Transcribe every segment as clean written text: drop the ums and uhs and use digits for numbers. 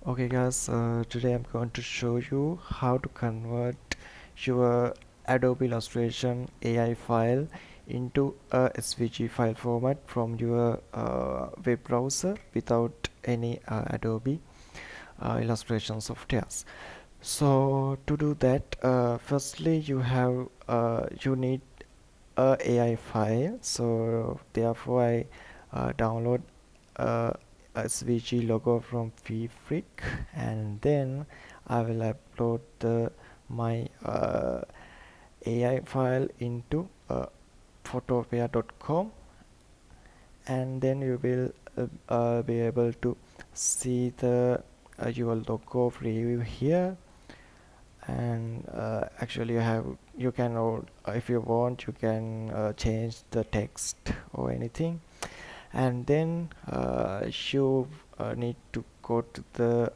Okay guys, today I'm going to show you how to convert your Adobe Illustration AI file into a SVG file format from your web browser without any Adobe Illustration softwares. So to do that, firstly you need a AI file. So therefore I download a SVG logo from VFreak, and then I will upload my AI file into photopea.com, and then you will be able to see the your logo preview here. And actually you can, or if you want, you can change the text or anything. And then you need to go to the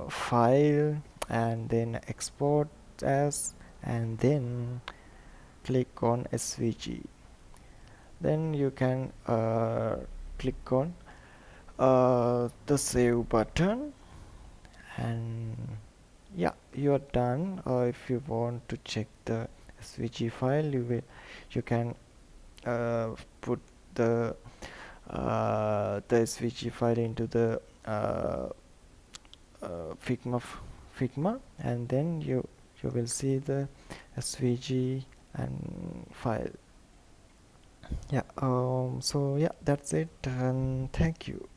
file and then export as, and then click on SVG. Then you can click on the save button, and yeah, you are done. If you want to check the SVG file, you can put the SVG file into the Figma, and then you will see the SVG and file. Yeah, so yeah, that's it, and thank you.